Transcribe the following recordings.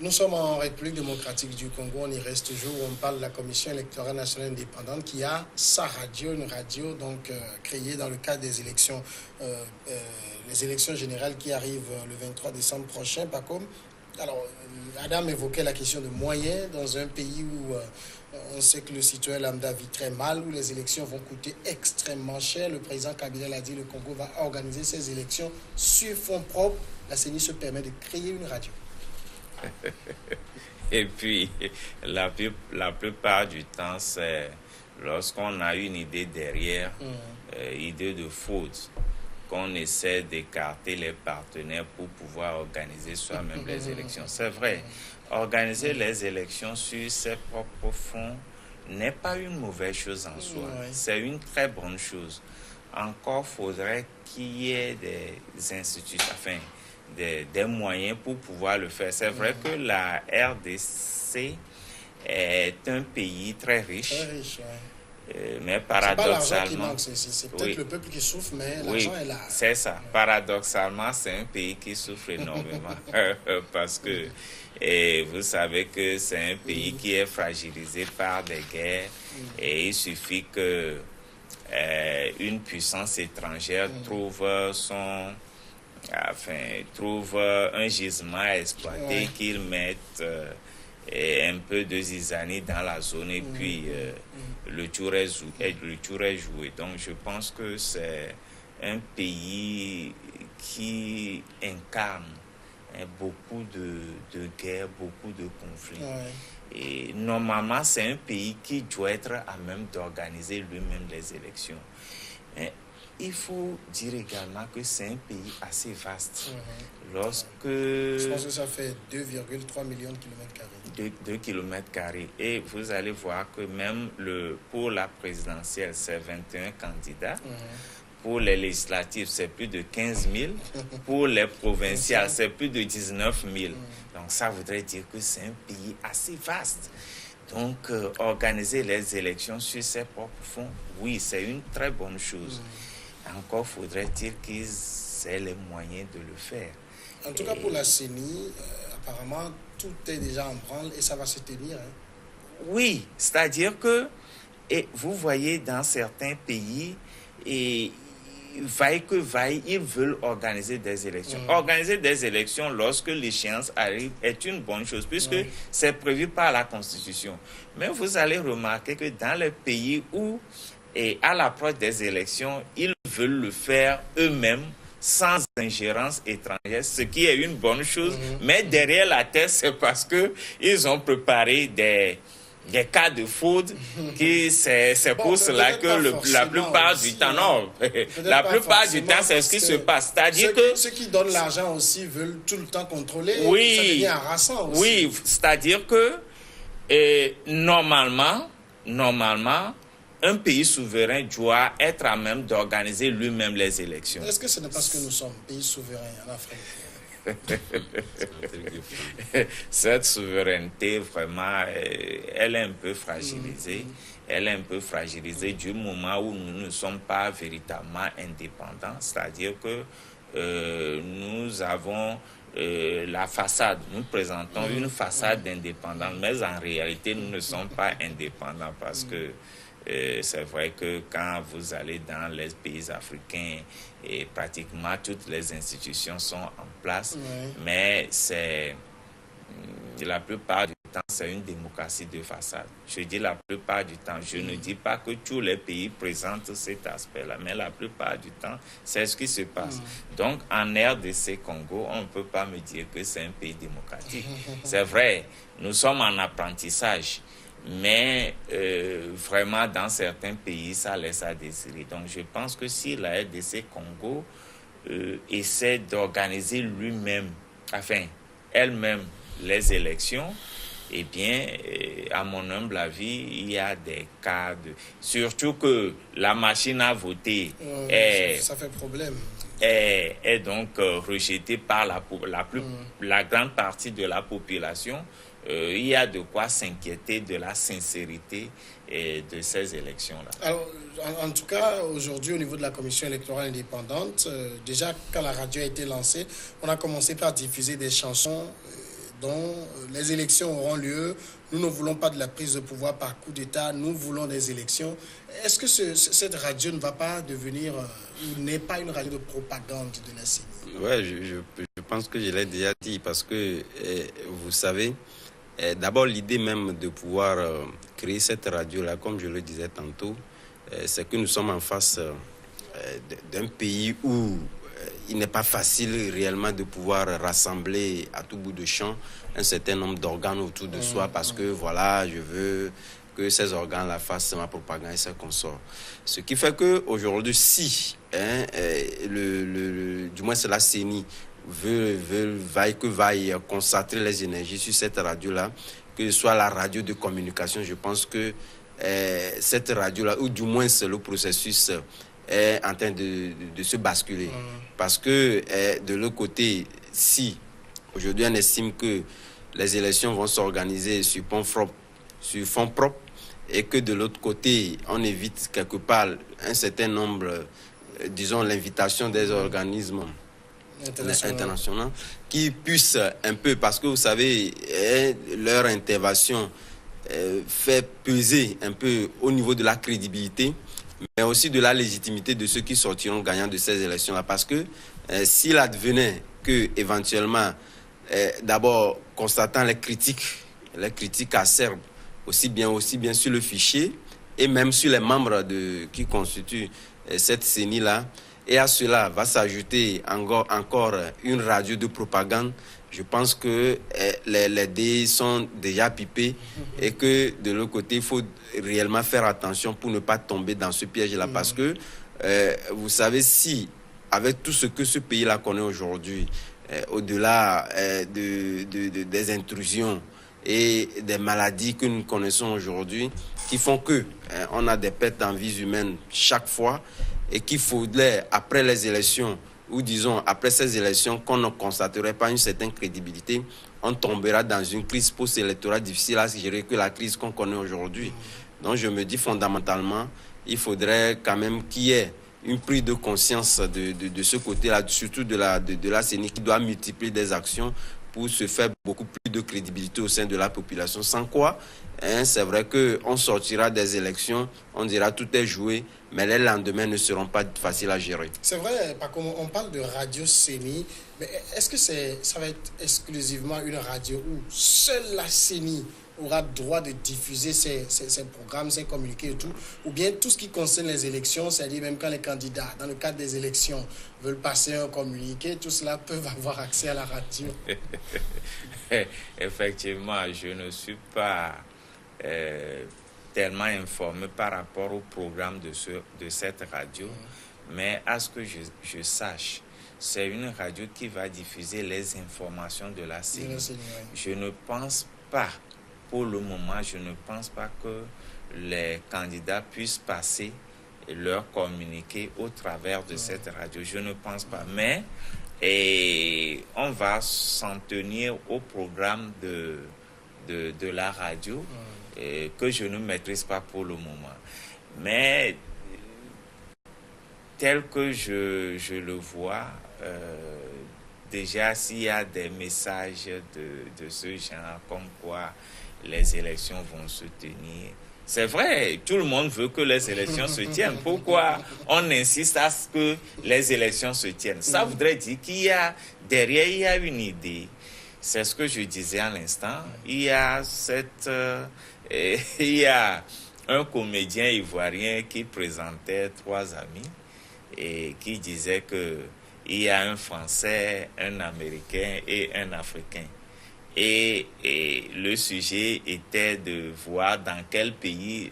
Nous sommes en République démocratique du Congo, on y reste toujours, on parle de la Commission électorale nationale indépendante qui a sa radio, une radio donc créée dans le cadre des élections, les élections générales qui arrivent le 23 décembre prochain, Pacom. Alors, Adam évoquait la question de moyens dans un pays où on sait que le citoyen lambda vit très mal, où les élections vont coûter extrêmement cher. Le président Kabila l'a dit, le Congo va organiser ses élections sur fonds propres. La CENI se permet de créer une radio. Et puis, la plupart du temps, c'est lorsqu'on a une idée derrière, idée de faute, qu'on essaie d'écarter les partenaires pour pouvoir organiser soi-même les élections. C'est vrai, organiser les élections sur ses propres fonds n'est pas une mauvaise chose en soi. C'est une très bonne chose. Encore faudrait qu'il y ait des institutions, enfin, des moyens pour pouvoir le faire. C'est vrai que la RDC est un pays très riche. Très riche, mais paradoxalement, c'est peut-être le peuple qui souffre, mais l'argent est là. C'est ça. Paradoxalement, c'est un pays qui souffre énormément parce que vous savez que c'est un pays qui est fragilisé par des guerres et il suffit que une puissance étrangère trouve un gisement à exploiter, qu'ils mettent un peu de zizanie dans la zone et puis le tour est joué. Donc je pense que c'est un pays qui incarne beaucoup de guerres, beaucoup de conflits. Et normalement, c'est un pays qui doit être à même d'organiser lui-même les élections. Il faut dire également que c'est un pays assez vaste. Je pense que ça fait 2,3 millions de kilomètres carrés. 2 kilomètres carrés. Et vous allez voir que même pour la présidentielle, c'est 21 candidats. Pour les législatives, c'est plus de 15 000. Pour les provinciales, c'est plus de 19 000. Donc ça voudrait dire que c'est un pays assez vaste. Donc organiser les élections sur ses propres fonds, oui, c'est une très bonne chose. Encore faudrait-il qu'ils aient les moyens de le faire. En tout cas, pour la CENI, apparemment, tout est déjà en branle et ça va se tenir. Oui, c'est-à-dire que, vous voyez, dans certains pays, vaille que vaille, ils veulent organiser des élections. Organiser des élections lorsque l'échéance arrive est une bonne chose, puisque c'est prévu par la Constitution. Mais vous allez remarquer que dans les pays où, à l'approche des élections, ils veulent le faire eux-mêmes, sans ingérence étrangère, ce qui est une bonne chose. Mais derrière la tête, c'est parce qu'ils ont préparé des cas de fraude, c'est pour cela que la plupart du temps, non, la plupart du temps, c'est ce qui se passe. C'est-à-dire que ceux qui donnent l'argent aussi veulent tout le temps contrôler, ça devient harassant aussi. Oui, c'est-à-dire que normalement, un pays souverain doit être à même d'organiser lui-même les élections. Est-ce que ce n'est parce que nous sommes pays souverains en Afrique? Cette souveraineté, vraiment, elle est un peu fragilisée. Elle est un peu fragilisée du moment où nous ne sommes pas véritablement indépendants. C'est-à-dire que nous avons la façade. Nous présentons une façade d'indépendance, mais en réalité, nous ne sommes pas indépendants parce que c'est vrai que quand vous allez dans les pays africains, pratiquement toutes les institutions sont en place, mais la plupart du temps, c'est une démocratie de façade. Je dis la plupart du temps. Je ne dis pas que tous les pays présentent cet aspect-là, mais la plupart du temps, c'est ce qui se passe. Donc, en RDC Congo, on ne peut pas me dire que c'est un pays démocratique. C'est vrai, nous sommes en apprentissage. Mais vraiment, dans certains pays, ça laisse à désirer. Donc, je pense que si la RDC Congo essaie d'organiser elle-même, les élections, eh bien, à mon humble avis, il y a des cas surtout que la machine à voter ça fait problème. Est donc rejetée par la grande partie de la population. Il y a de quoi s'inquiéter de la sincérité de ces élections-là. Alors, en tout cas, aujourd'hui, au niveau de la Commission électorale indépendante, déjà, quand la radio a été lancée, on a commencé par diffuser des chansons dont les élections auront lieu. Nous ne voulons pas de la prise de pouvoir par coup d'État, nous voulons des élections. Est-ce que cette radio ne va pas devenir, ou n'est pas une radio de propagande de la CENI? Oui, je pense que je l'ai déjà dit parce que, vous savez, d'abord l'idée même de pouvoir créer cette radio-là, comme je le disais tantôt, c'est que nous sommes en face d'un pays où il n'est pas facile réellement de pouvoir rassembler à tout bout de champ un certain nombre d'organes autour de soi parce que voilà, je veux que ces organes-là fassent ma propagande et ses consorts. Ce qui fait qu'aujourd'hui, si, du moins c'est la CENI, vaille concentrer les énergies sur cette radio-là, que ce soit la radio de communication, je pense que cette radio-là, ou du moins c'est le processus est en train de se basculer. Parce que de l'autre côté, si aujourd'hui on estime que les élections vont s'organiser sur fonds propres et que de l'autre côté, on évite quelque part un certain nombre, disons l'invitation des organismes internationaux qui puissent un peu, parce que vous savez, leur intervention fait peser un peu au niveau de la crédibilité, mais aussi de la légitimité de ceux qui sortiront gagnants de ces élections-là. Parce que s'il advenait que éventuellement, d'abord, constatant les critiques acerbes, aussi bien sur le fichier et même sur les membres qui constituent cette CENI-là, et à cela va s'ajouter encore une radio de propagande. Je pense que les dés sont déjà pipés et que de l'autre côté, il faut réellement faire attention pour ne pas tomber dans ce piège-là. Parce que, vous savez, si, avec tout ce que ce pays-là connaît aujourd'hui, au-delà des intrusions et des maladies que nous connaissons aujourd'hui, qui font qu'on a des pertes en vies humaines chaque fois et qu'il faudrait, après les élections, ou disons, après ces élections, qu'on ne constaterait pas une certaine crédibilité, on tombera dans une crise post-électorale difficile à gérer que la crise qu'on connaît aujourd'hui. Donc je me dis fondamentalement, il faudrait quand même qu'il y ait une prise de conscience de ce côté-là, surtout de la CENI qui doit multiplier des actions pour se faire beaucoup plus de crédibilité au sein de la population. Sans quoi, c'est vrai qu'on sortira des élections, on dira tout est joué, mais les lendemains ne seront pas faciles à gérer. C'est vrai, on parle de radio CENI, mais est-ce que ça va être exclusivement une radio où seule la CENI aura droit de diffuser ses programmes, ses communiqués et tout, ou bien tout ce qui concerne les élections, c'est-à-dire même quand les candidats, dans le cadre des élections, veulent passer un communiqué, tout cela peuvent avoir accès à la radio? Effectivement, je ne suis pas tellement informé par rapport au programme de cette radio, mais à ce que je sache, c'est une radio qui va diffuser les informations de la CENI. Je ne pense pas, pour le moment, je ne pense pas que les candidats puissent passer leur communiqué au travers de cette radio. Je ne pense pas. Mais on va s'en tenir au programme de la radio que je ne maîtrise pas pour le moment. Mais tel que je le vois, déjà s'il y a des messages de ce genre, comme quoi les élections vont se tenir. C'est vrai, tout le monde veut que les élections se tiennent. Pourquoi on insiste à ce que les élections se tiennent? Ça voudrait dire qu'il y a derrière, il y a une idée. C'est ce que je disais à l'instant. Il y a un comédien ivoirien qui présentait 3 amis et qui disait que il y a un Français, un Américain et un Africain. Et le sujet était de voir dans quel pays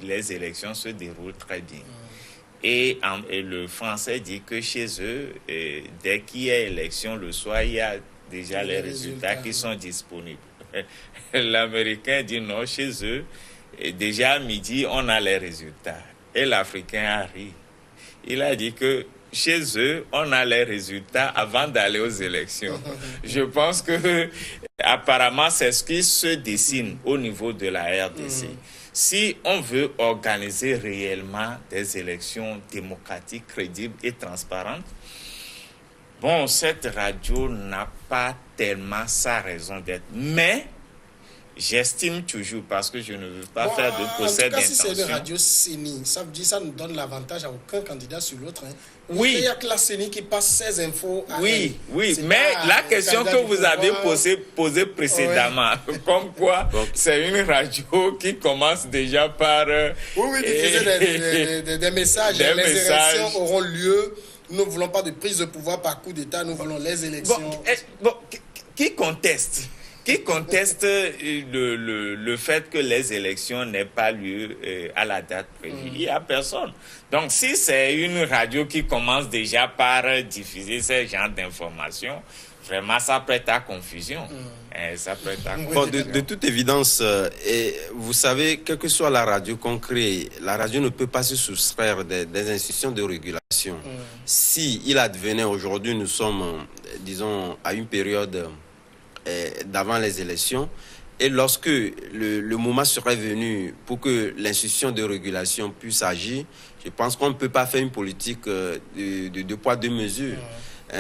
les élections se déroulent très bien. Et le Français dit que chez eux, dès qu'il y a élection le soir, il y a déjà les résultats qui sont disponibles. L'Américain dit non, chez eux, déjà à midi, on a les résultats. Et l'Africain a ri. Il a dit que chez eux, on a les résultats avant d'aller aux élections. Je pense que, apparemment, c'est ce qui se dessine au niveau de la RDC. Si on veut organiser réellement des élections démocratiques, crédibles et transparentes, Bon, cette radio n'a pas tellement sa raison d'être, mais j'estime toujours, parce que je ne veux pas faire de procès d'intention. Si c'est une radio CENI, ça veut dire que ça ne donne l'avantage à aucun candidat sur l'autre. Hein. Oui. Il n'y a que la CENI qui passe ses infos à oui, mais la question que vous avez posée précédemment, comme quoi c'est une radio qui commence déjà par... oui, diffuser des messages. Les élections auront lieu. Nous ne voulons pas de prise de pouvoir par coup d'État, nous voulons les élections. Qui conteste le fait que les élections n'aient pas lieu à la date prévue? Il n'y a personne. Donc, si c'est une radio qui commence déjà par diffuser ce genre d'informations, vraiment, ça prête à confusion. Ça prête à confusion. Bon, de toute évidence, et vous savez, quelle que soit la radio qu'on crée, la radio ne peut pas se soustraire des institutions de régulation. Si il advenait aujourd'hui, nous sommes, disons, à une période d'avant les élections, et lorsque le moment serait venu pour que l'institution de régulation puisse agir, je pense qu'on ne peut pas faire une politique de deux poids, deux mesures.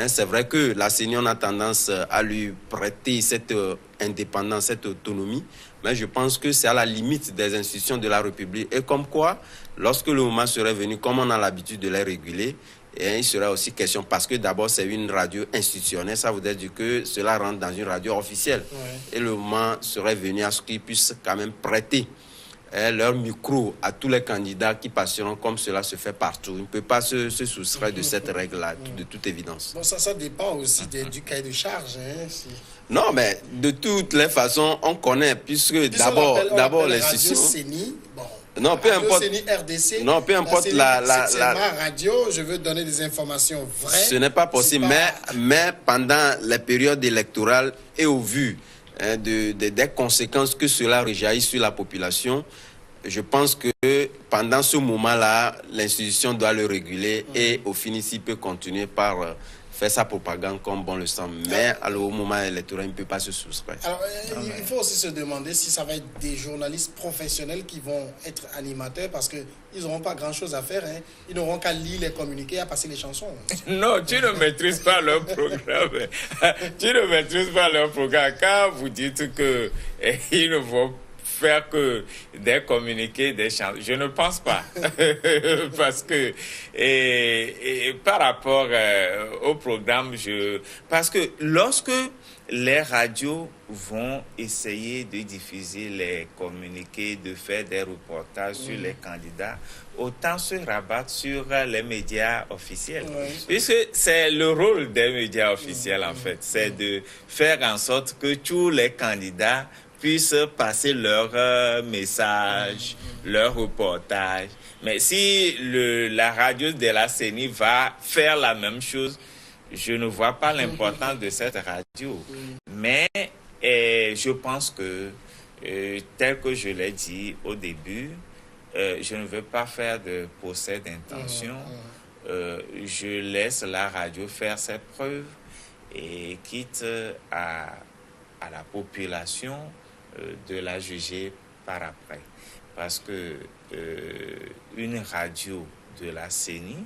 C'est vrai que la CENI, on a tendance à lui prêter cette indépendance, cette autonomie, mais je pense que c'est à la limite des institutions de la République. Et comme quoi, lorsque le moment serait venu, comme on a l'habitude de les réguler, et il sera aussi question, parce que d'abord c'est une radio institutionnelle, ça voudrait dire que cela rentre dans une radio officielle. Et le moment serait venu à ce qu'ils puissent quand même prêter leur micro à tous les candidats qui passeront comme cela se fait partout. Il ne peut pas se soustraire de cette règle-là, de toute évidence. Bon, ça dépend aussi du cahier de charge. Non, mais de toutes les façons, on connaît, puisque d'abord les institutions... Non, peu importe. RDC, non, peu importe c'est ma radio, je veux donner des informations vraies. Ce n'est pas possible, mais pendant les périodes électorales et au vu des conséquences que cela rejaillit sur la population, je pense que pendant ce moment-là, l'institution doit le réguler et au finish, il peut continuer par faire sa propagande comme bon le semble. Mais au moment électoral, il ne peut pas se soustraire. Alors, il faut aussi se demander si ça va être des journalistes professionnels qui vont être animateurs, parce qu'ils n'auront pas grand-chose à faire. Ils n'auront qu'à lire les communiqués et à passer les chansons. Non, tu ne maîtrises pas leur programme. Tu ne maîtrises pas leur programme. Quand vous dites qu'ils ne vont faire que des communiqués, des chansons, je ne pense pas. Parce que par rapport au programme, parce que lorsque les radios vont essayer de diffuser les communiqués, de faire des reportages sur les candidats, autant se rabattre sur les médias officiels. Puisque c'est le rôle des médias officiels, en fait. C'est de faire en sorte que tous les candidats puissent passer leur message, leur reportage. Mais si la radio de la CENI va faire la même chose, je ne vois pas l'importance de cette radio. Mais je pense que, tel que je l'ai dit au début, je ne veux pas faire de procès d'intention. Je laisse la radio faire ses preuves et quitte à la population de la juger par après. Parce que une radio de la CENI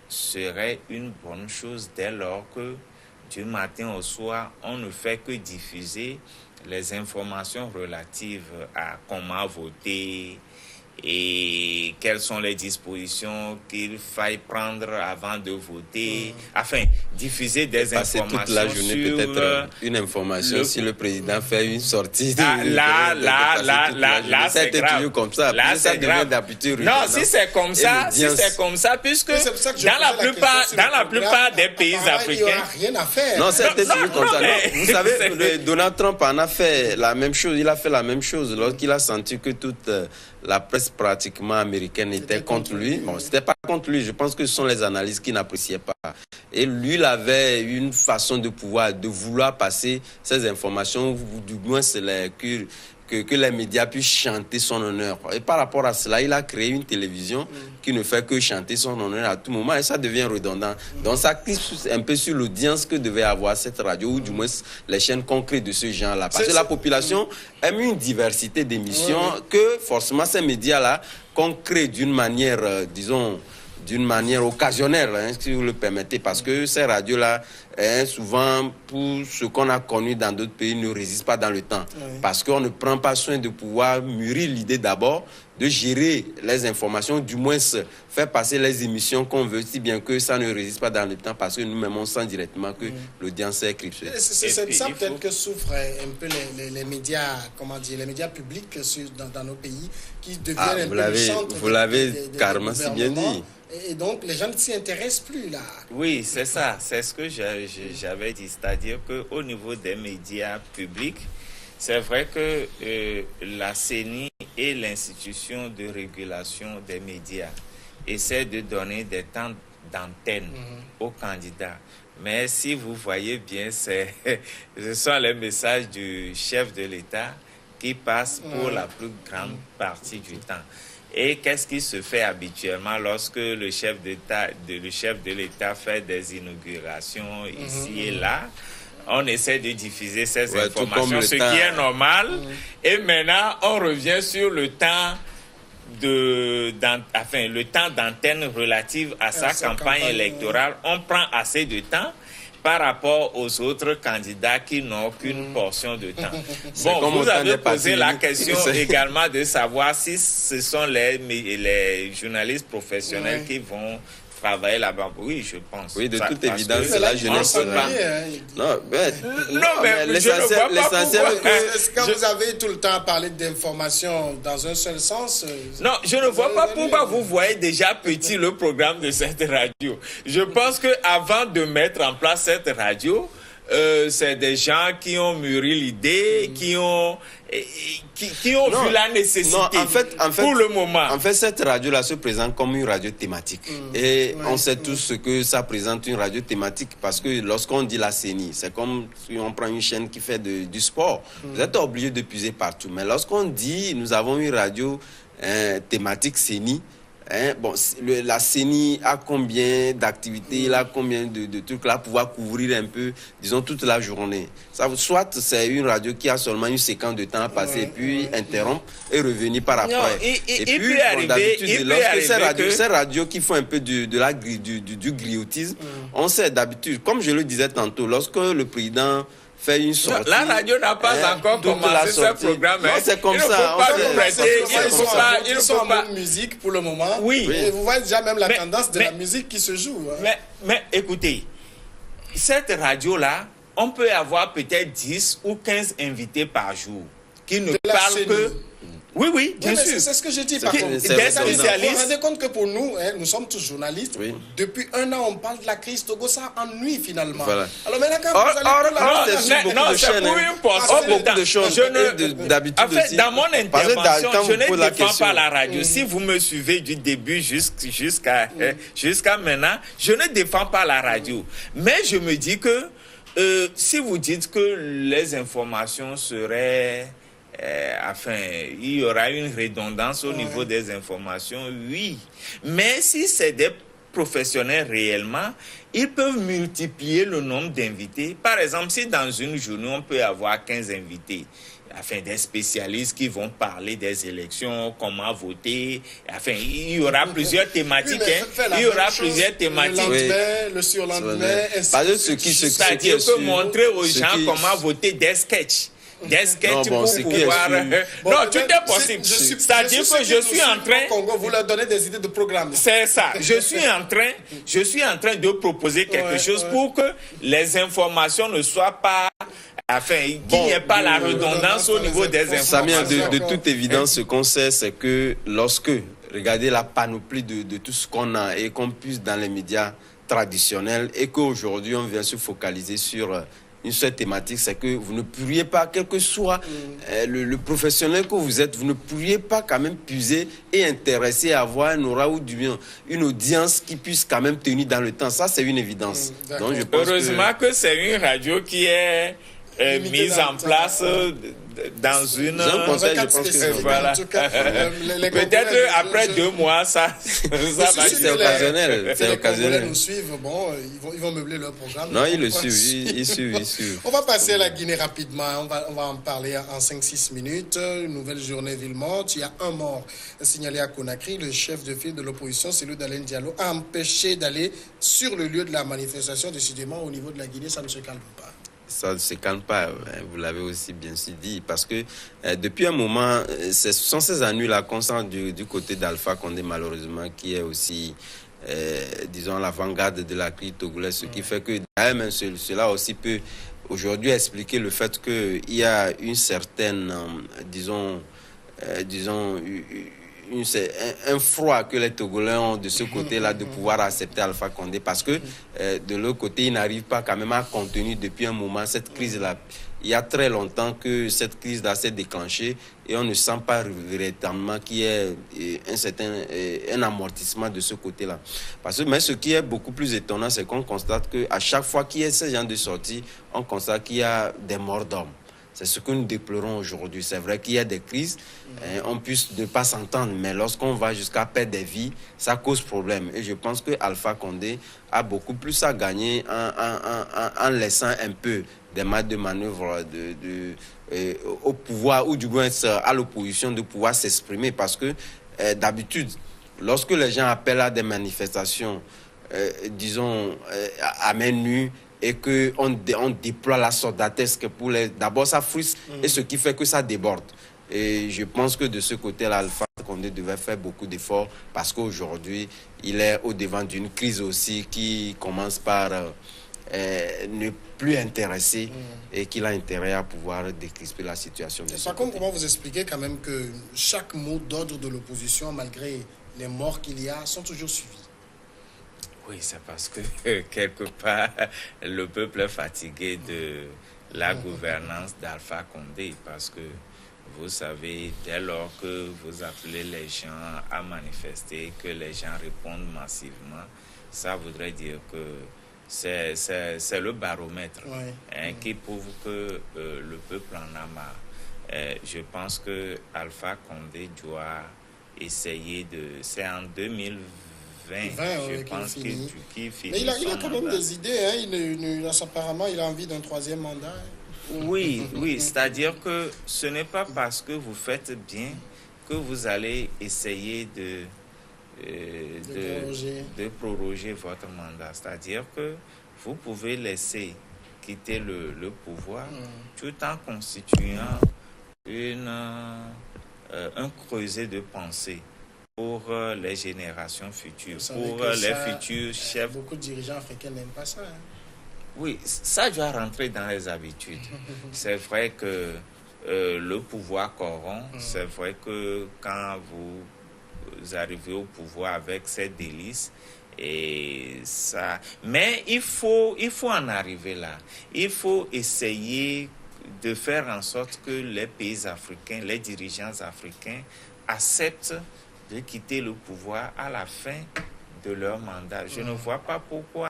serait une bonne chose dès lors que du matin au soir, on ne fait que diffuser les informations relatives à comment voter et quelles sont les dispositions qu'il faille prendre avant de voter. Enfin, diffuser des informations toute la journée, peut-être une information si le président fait une sortie. Là, c'est grave. Comme ça. Là, c'est grave. Non, si c'est comme ça, puisque dans la plupart des pays africains, il n'y aura rien à faire. Non, c'est toujours comme ça. Vous savez, Donald Trump en a fait la même chose. Il a fait la même chose lorsqu'il a senti que toute la presse pratiquement américaine était contre lui. Bon, c'était pas contre lui. Je pense que ce sont les analystes qui n'appréciaient pas. Et lui, il avait une façon de vouloir passer ces informations, ou du moins que les médias puissent chanter son honneur. Et par rapport à cela, il a créé une télévision qui ne fait que chanter son honneur à tout moment. Et ça devient redondant. Donc ça clique un peu sur l'audience que devait avoir cette radio, ou du moins les chaînes concrètes de ce genre-là. Parce que la population aime une diversité d'émissions que forcément ces médias-là, qu'on crée d'une manière, disons, d'une manière occasionnelle, hein, si vous le permettez, parce que ces radios-là, souvent, pour ce qu'on a connu dans d'autres pays, ne résistent pas dans le temps. Oui. Parce qu'on ne prend pas soin de pouvoir mûrir l'idée d'abord, de gérer les informations, du moins faire passer les émissions qu'on veut, si bien que ça ne résiste pas dans le temps, parce que nous-mêmes, on sent directement que l'audience est éclipsée. C'est ça peut-être que souffrent un peu les médias, comment dire, les médias publics dans nos pays, qui deviennent un peu le centre. Vous l'avez carrément si bien dit. Et donc, les gens ne s'y intéressent plus, là. Oui, c'est ça. C'est ce que j'avais dit. C'est-à-dire qu'au niveau des médias publics, c'est vrai que la CENI et l'institution de régulation des médias essaient de donner des temps d'antenne aux candidats. Mais si vous voyez bien, ce sont les messages du chef de l'État qui passent pour la plus grande partie du temps. Et qu'est-ce qui se fait habituellement lorsque le chef de l'État fait des inaugurations ici et là? On essaie de diffuser ces informations, ce qui est normal. Et maintenant, on revient sur le temps le temps d'antenne relative à sa campagne électorale. On prend assez de temps par rapport aux autres candidats qui n'ont qu'une portion de temps. Bon, vous avez posé la question également de savoir si ce sont les journalistes professionnels qui vont travailler là-bas. Oui, je pense. Oui, de toute évidence, la jeunesse. Non, mais l'essentiel, est-ce que vous avez tout le temps parlé d'information dans un seul sens? Non, je ne vois pas pourquoi vous voyez déjà petit le programme de cette radio. Je pense qu'avant de mettre en place cette radio, c'est des gens qui ont mûri l'idée, qui ont vu la nécessité en fait, pour le moment. En fait, cette radio-là se présente comme une radio thématique. Et on sait tous ce que ça présente, une radio thématique, parce que lorsqu'on dit la CENI, c'est comme si on prend une chaîne qui fait du sport. Vous êtes obligé de puiser partout. Mais lorsqu'on dit, nous avons une radio thématique CENI, la CENI a combien d'activités, il a combien de trucs là pour pouvoir couvrir un peu, disons, toute la journée. Soit c'est une radio qui a seulement une séquence de temps à passer, et puis interrompre et revenir par après. Non, il peut arriver, ces radios qui font un peu du griotisme, on sait d'habitude, comme je le disais tantôt, lorsque le président fait une sortie. La radio n'a pas encore commencé ce programme. Non, c'est comme ça. Ils sont en mode musique pour le moment. Oui. Et vous voyez déjà même la tendance de la musique qui se joue. Mais écoutez, cette radio-là, on peut avoir peut-être 10 ou 15 invités par jour qui ne parlent que... Oui, bien sûr. C'est ce que je dis. Par contre, des spécialistes. Vous vous rendez compte que pour nous, nous sommes tous journalistes. Oui. Depuis un an, on parle de la crise Togo. Ça ennuie finalement. Voilà. Alors maintenant, quand vous allez... c'est pour une portion beaucoup de choses. D'habitude en fait, dans mon intervention, je ne défends pas la radio. Si vous me suivez du début jusqu'à maintenant, je ne défends pas la radio. Mais je me dis que si vous dites que les informations seraient... il y aura une redondance au niveau des informations, oui. Mais si c'est des professionnels réellement, ils peuvent multiplier le nombre d'invités. Par exemple, si dans une journée, on peut avoir 15 invités, des spécialistes qui vont parler des élections, comment voter. Il y aura plusieurs thématiques. Il y aura plusieurs thématiques. Le surlendemain, c'est-à-dire que montrer aux gens comment voter des sketchs. Des sketchs pour pouvoir... Non, tout est possible. C'est-à-dire que je suis en train... Vous leur donnez des idées de programme. C'est ça. Je suis en train de proposer quelque chose pour que les informations ne soient pas... qu'il n'y ait pas la redondance au niveau des informations. Samir, de toute évidence, ce qu'on sait, c'est que lorsque, regardez la panoplie de tout ce qu'on a et qu'on puise dans les médias traditionnels et qu'aujourd'hui, on vient se focaliser sur... une seule thématique, c'est que vous ne pourriez pas, quel que soit le professionnel que vous êtes, vous ne pourriez pas quand même puiser et intéresser à avoir un aura ou du bien, une audience qui puisse quand même tenir dans le temps. Ça, c'est une évidence. Donc, heureusement que c'est une radio qui est mise en place dans une... Voilà. Peut-être après 2 mois, ça va c'est occasionnel. C'est occasionnel. Les nous suivent, bon, ils vont meubler leur programme. Non, ils le suivent, ils suivent. On va passer à la Guinée rapidement. On va en parler en 5-6 minutes. Nouvelle journée ville morte. Il y a un mort signalé à Conakry. Le chef de file de l'opposition, celui d'Alain Diallo, a empêché d'aller sur le lieu de la manifestation. Décidément, au niveau de la Guinée, ça ne se calme pas. Ça ne se calme pas, vous l'avez aussi bien dit, parce que depuis un moment, ce sont ces ennuis-là qu'on sent du côté d'Alpha Condé, malheureusement, qui est aussi, disons, l'avant-garde de la crise togolaise, ce qui fait que même cela aussi peut aujourd'hui expliquer le fait qu'il y a une certaine, disons, un froid que les Togolais ont de ce côté-là de pouvoir accepter Alpha Condé, parce que de l'autre côté, ils n'arrivent pas quand même à contenir depuis un moment cette crise-là. Il y a très longtemps que cette crise-là s'est déclenchée et on ne sent pas véritablement qu'il y ait un amortissement de ce côté-là. Mais ce qui est beaucoup plus étonnant, c'est qu'on constate qu'à chaque fois qu'il y a ce genre de sortie, on constate qu'il y a des morts d'hommes. C'est ce que nous déplorons aujourd'hui. C'est vrai qu'il y a des crises, on puisse ne pas s'entendre, mais lorsqu'on va jusqu'à perdre des vies, ça cause problème. Et je pense que Alpha Condé a beaucoup plus à gagner en laissant un peu des marges de manœuvre au pouvoir, ou du moins à l'opposition, de pouvoir s'exprimer. Parce que d'habitude, lorsque les gens appellent à des manifestations, disons, à main nue, et qu'on déploie la soldatesque pour les... D'abord, ça frustre, et ce qui fait que ça déborde. Et je pense que de ce côté-là, Alpha Condé devait faire beaucoup d'efforts, parce qu'aujourd'hui, il est au-devant d'une crise aussi qui commence par ne plus intéresser, et qu'il a intérêt à pouvoir décrisper la situation. Par contre, comment vous expliquez quand même que chaque mot d'ordre de l'opposition, malgré les morts qu'il y a, sont toujours suivis? Oui, c'est parce que quelque part, le peuple est fatigué de la gouvernance d'Alpha Condé, parce que vous savez, dès lors que vous appelez les gens à manifester, que les gens répondent massivement, ça voudrait dire que c'est le baromètre qui prouve que le peuple en a marre. Je pense que Alpha Condé doit essayer c'est en 2020, je pense qu'il finit. Mais il a quand même des idées, apparemment il a envie d'un 3e mandat. Oui, c'est-à-dire que ce n'est pas parce que vous faites bien que vous allez essayer de proroger votre mandat. C'est-à-dire que vous pouvez laisser quitter le pouvoir tout en constituant un creuset de pensée pour les générations futures, pour les futurs chefs. Beaucoup de dirigeants africains n'aiment pas ça. Oui, ça doit rentrer dans les habitudes. C'est vrai que le pouvoir corrompt. C'est vrai que quand vous arrivez au pouvoir avec ces délices, et ça... Mais il faut en arriver là. Il faut essayer de faire en sorte que les pays africains, les dirigeants africains acceptent de quitter le pouvoir à la fin de leur mandat. Je ne vois pas pourquoi.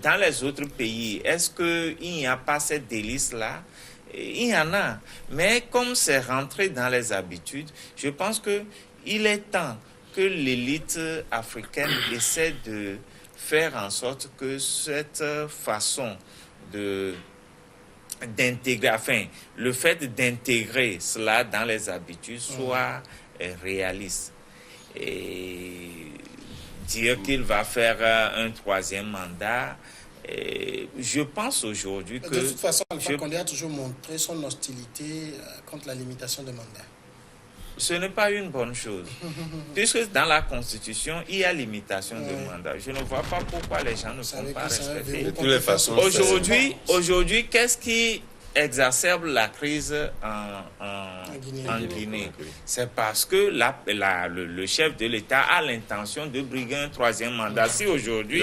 Dans les autres pays, est-ce qu'il n'y a pas cette délice-là? Il y en a. Mais comme c'est rentré dans les habitudes, je pense qu'il est temps que l'élite africaine essaie de faire en sorte que cette façon d'intégrer, enfin, le fait d'intégrer cela dans les habitudes soit réaliste. Et dire qu'il va faire un 3e mandat, je pense aujourd'hui que... De toute façon, Alpha Condé a toujours montré son hostilité contre la limitation des mandats. Ce n'est pas une bonne chose. Puisque dans la Constitution, il y a limitation de mandat. Je ne vois pas pourquoi les gens ne sont pas respectés. De toutes les façons, aujourd'hui, qu'est-ce qui exacerbe la crise en Guinée? C'est parce que le chef de l'État a l'intention de briguer un 3e mandat. Si aujourd'hui,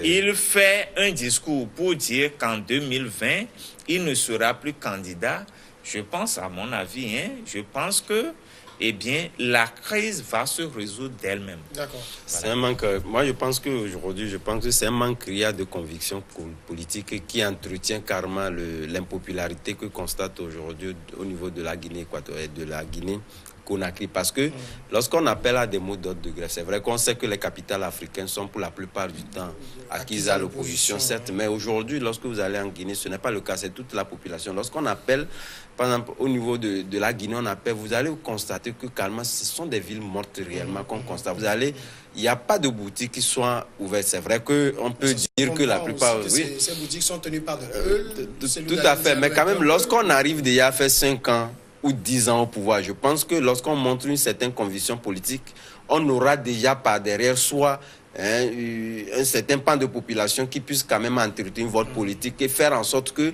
il fait un discours pour dire qu'en 2020, il ne sera plus candidat, je pense, à mon avis, je pense que eh bien, la crise va se résoudre d'elle-même. D'accord. C'est un manque. Moi, je pense qu'aujourd'hui, c'est un manque criard de conviction politique qui entretient carrément l'impopularité que constate aujourd'hui au niveau de la Guinée équatoriale, de la Guinée Conakry. Parce que lorsqu'on appelle à des mots d'ordre de grève, c'est vrai qu'on sait que les capitales africaines sont pour la plupart du temps acquises à l'opposition, certes, mais aujourd'hui, lorsque vous allez en Guinée, ce n'est pas le cas, c'est toute la population. Lorsqu'on appelle, par exemple, au niveau de la Guinée, on appelle, vous allez constater que carrément, ce sont des villes mortes réellement qu'on constate. Vous allez, il n'y a pas de boutiques qui soient ouvertes. C'est vrai qu'on peut dire que la plupart... Oui. Ces boutiques sont tenues par de eux. Tout à fait, mais quand même, lorsqu'on arrive déjà à faire 5 ans, ou 10 ans au pouvoir. Je pense que lorsqu'on montre une certaine conviction politique, on aura déjà par derrière soit un certain pan de population qui puisse quand même entretenir votre politique et faire en sorte que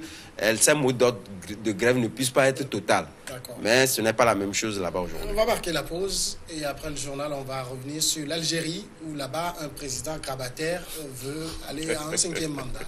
ces mots d'ordre de grève ne puissent pas être total. Mais ce n'est pas la même chose là-bas aujourd'hui. On va marquer la pause et après le journal, on va revenir sur l'Algérie où là-bas, un président grabataire veut aller à un 5e mandat.